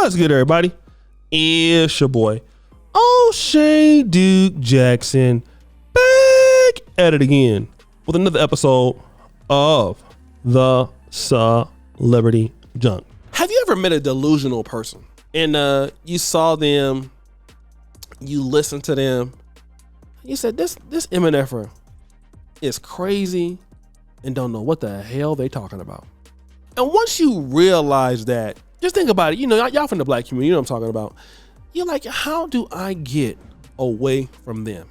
What's good, everybody? It's your boy, O'Shea Duke Jackson, back at it again with another episode of the Celebrity Junk. Have you ever met a delusional person and you saw them, you listened to them, you said this MNFer is crazy and don't know what the hell they talking about? And once you realize that, just think about it. You know, y'all from the black community, you know what I'm talking about. You're like, how do I get away from them?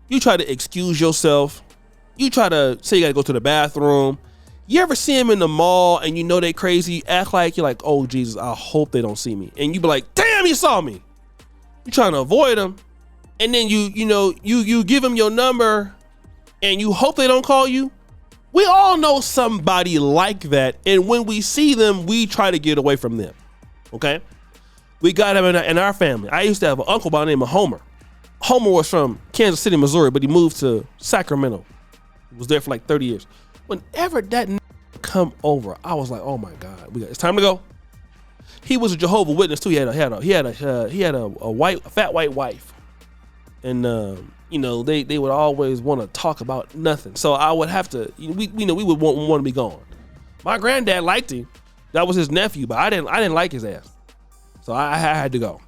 You try to excuse yourself. You try to say you gotta go to the bathroom. You ever see them in the mall and you know they crazy? You act like you're like, oh Jesus, I hope they don't see me. And you be like, damn, you saw me. You're trying to avoid them. And then you give them your number and you hope they don't call you. We all know somebody like that, and when we see them, we try to get away from them, okay? We got him in our family. I used to have an uncle by the name of Homer. Homer was from Kansas City, Missouri, but he moved to Sacramento. He was there for like 30 years. Whenever that come over, I was like, oh my God, it's time to go. He was a Jehovah's Witness too. He had a fat white wife, and you know, they would always want to talk about nothing. So I would have to, we would want to be gone. My granddad liked him. That was his nephew, but I didn't like his ass. So I had to go.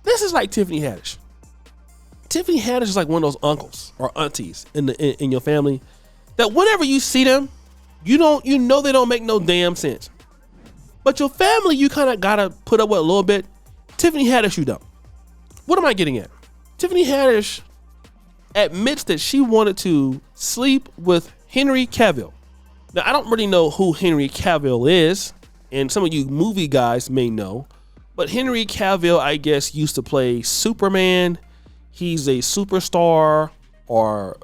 This is like Tiffany Haddish. Tiffany Haddish is like one of those uncles or aunties in your family that whenever you see them, you know they don't make no damn sense. But your family, you kind of gotta put up with a little bit. Tiffany Haddish, you don't. What am I getting at? Tiffany Haddish admits that she wanted to sleep with Henry Cavill. Now, I don't really know who Henry Cavill is, and some of you movie guys may know, but Henry Cavill, I guess, used to play Superman. He's a superstar or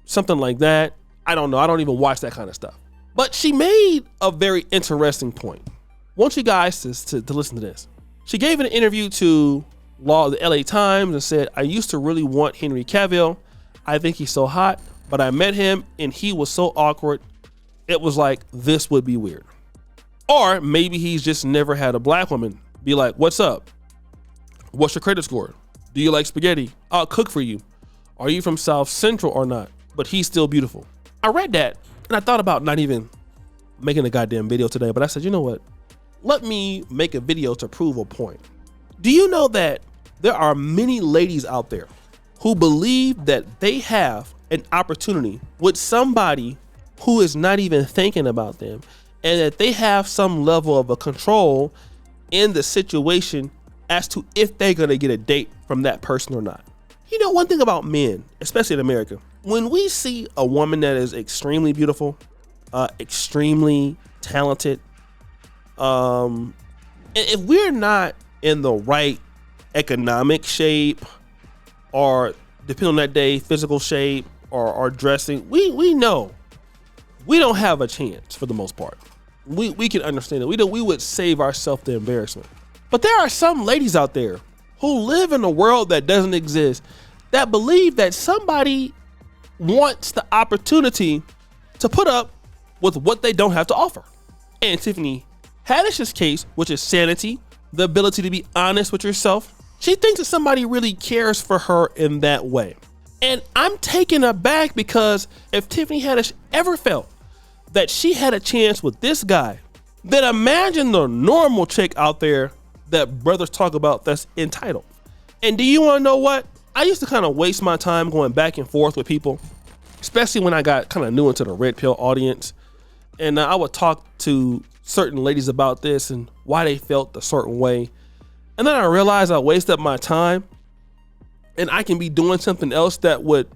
something like that. I don't know. I don't even watch that kind of stuff. But she made a very interesting point. I want you guys to listen to this. She gave an interview to the LA Times and said, I used to really want Henry Cavill. I think he's so hot, but I met him and he was so awkward. It was like, this would be weird. Or maybe he's just never had a black woman be like, what's up? What's your credit score? Do you like spaghetti? I'll cook for you. Are you from South Central or not? But he's still beautiful. I read that and I thought about not even making a goddamn video today, but I said, you know what? Let me make a video to prove a point. Do you know that there are many ladies out there who believe that they have an opportunity with somebody who is not even thinking about them, and that they have some level of a control in the situation as to if they're going to get a date from that person or not? You know, one thing about men, especially in America, when we see a woman that is extremely beautiful, extremely talented, and if we're not in the right economic shape, or depending on that day, physical shape or dressing, we know we don't have a chance for the most part. We can understand it. We would save ourselves the embarrassment. But there are some ladies out there who live in a world that doesn't exist, that believe that somebody wants the opportunity to put up with what they don't have to offer. And Tiffany Haddish's case, which is sanity, the ability to be honest with yourself, she thinks that somebody really cares for her in that way. And I'm taken aback because if Tiffany Haddish ever felt that she had a chance with this guy, then imagine the normal chick out there that brothers talk about that's entitled. And do you want to know what? I used to kind of waste my time going back and forth with people, especially when I got kind of new into the red pill audience. And I would talk to certain ladies about this and why they felt a certain way. And then I realized I wasted my time and I can be doing something else that would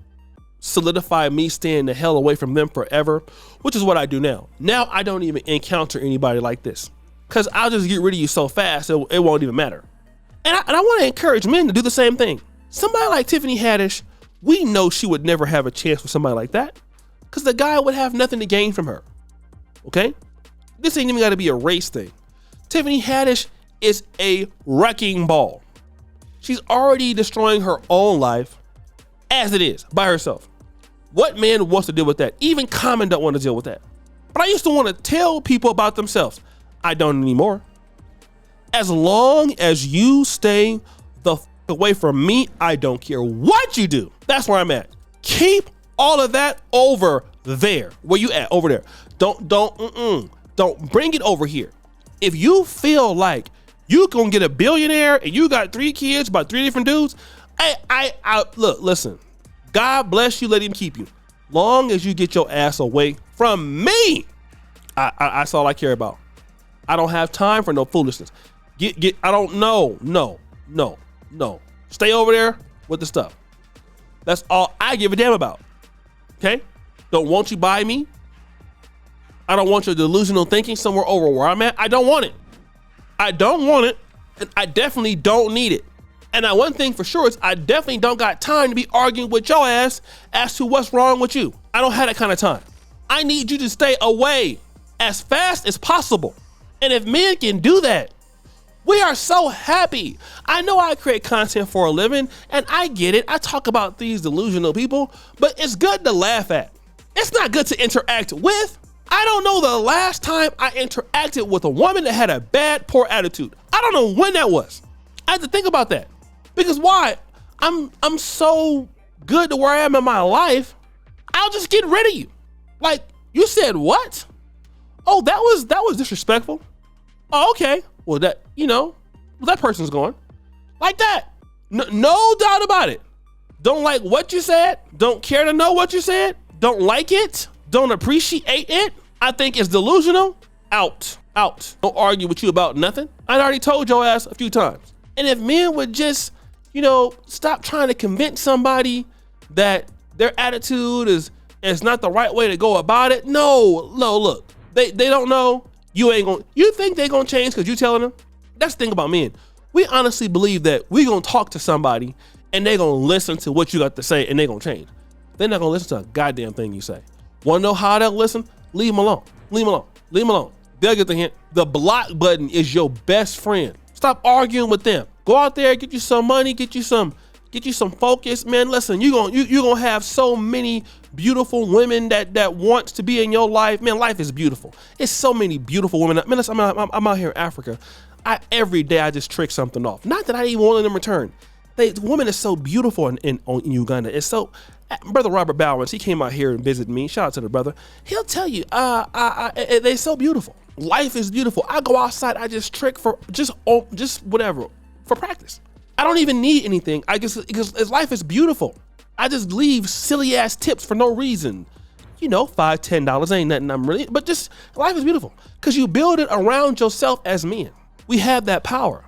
solidify me staying the hell away from them forever, which is what I do now. Now I don't even encounter anybody like this because I'll just get rid of you so fast it won't even matter. And I want to encourage men to do the same thing. Somebody like Tiffany Haddish, we know she would never have a chance with somebody like that because the guy would have nothing to gain from her. Okay? This ain't even got to be a race thing. Tiffany Haddish is a wrecking ball. She's already destroying her own life as it is by herself. What man wants to deal with that? Even Common don't want to deal with that. But I used to want to tell people about themselves. I don't anymore. As long as you stay the f away from me, I don't care what you do. That's where I'm at. Keep all of that over there. Where you at? Over there. Don't bring it over here. If you feel like you gonna get a billionaire and you got 3 kids by 3 different dudes, look, listen. God bless you. Let him keep you. Long as you get your ass away from me, that's all I care about. I don't have time for no foolishness. I don't know. No. Stay over there with the stuff. That's all I give a damn about. Okay? Don't want you by me. I don't want your delusional thinking somewhere over where I'm at. I don't want it. I don't want it, and I definitely don't need it. And now one thing for sure is I definitely don't got time to be arguing with your ass as to what's wrong with you. I don't have that kind of time. I need you to stay away as fast as possible. And if men can do that, we are so happy. I know I create content for a living, and I get it. I talk about these delusional people, but it's good to laugh at. It's not good to interact with. I don't know the last time I interacted with a woman that had a bad, poor attitude. I don't know when that was. I had to think about that. Because why? I'm so good to where I am in my life, I'll just get rid of you. Like, you said what? Oh, that was disrespectful. Oh, okay. Well, that person's gone. Like that. No doubt about it. Don't like what you said. Don't care to know what you said. Don't like it. Don't appreciate it. I think it's delusional. Out. Don't argue with you about nothing. I already told your ass a few times. And if men would just, stop trying to convince somebody that their attitude is not the right way to go about it. No, look. They don't know. You think they gonna change because you telling them? That's the thing about men. We honestly believe that we gonna talk to somebody and they gonna listen to what you got to say and they gonna change. They're not gonna listen to a goddamn thing you say. Wanna know how they'll listen? Leave them alone. They'll get the hint. The block button is your best friend. Stop arguing with them. Go out there, get you some money, get you some focus. Man, listen, you're gonna have so many beautiful women that wants to be in your life. Man, life is beautiful. It's so many beautiful women. Man, listen, I'm out here in Africa. Every day I just trick something off. Not that I even want them in return. The woman is so beautiful in Uganda. It's so, Brother Robert Bowers, he came out here and visited me. Shout out to the brother. He'll tell you, they're so beautiful. Life is beautiful. I go outside, I just trick for just whatever, for practice. I don't even need anything. Because life is beautiful. I just leave silly ass tips for no reason. $5, $10 ain't nothing I'm really, but just life is beautiful. Because you build it around yourself as men. We have that power.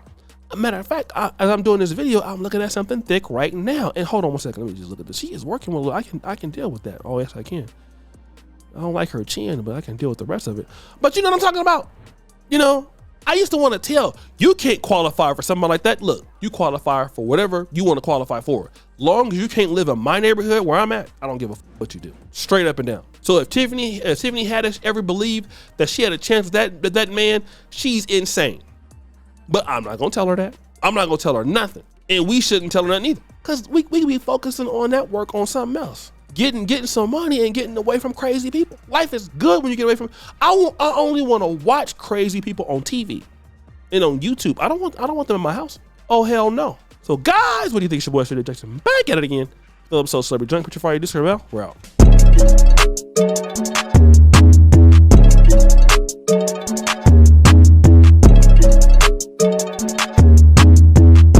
A matter of fact, as I'm doing this video, I'm looking at something thick right now. And hold on one second, let me just look at this. She is working with, I can deal with that. Oh yes, I can. I don't like her chin, but I can deal with the rest of it. But you know what I'm talking about? I used to want to tell, you can't qualify for something like that. Look, you qualify for whatever you want to qualify for. Long as you can't live in my neighborhood where I'm at, I don't give a what you do. Straight up and down. So if Tiffany Haddish ever believed that she had a chance with that man, she's insane. But I'm not gonna tell her that. I'm not gonna tell her nothing. And we shouldn't tell her nothing either. Because we be focusing on that work on something else. Getting some money and getting away from crazy people. Life is good when you get away from. I only want to watch crazy people on TV and on YouTube. I don't want them in my house. Oh hell no. So guys, what do you think? It's your boy Zaddy Jackson back at it again. Another episode of Celebrity Junk. Put your fire, this bell. We're out.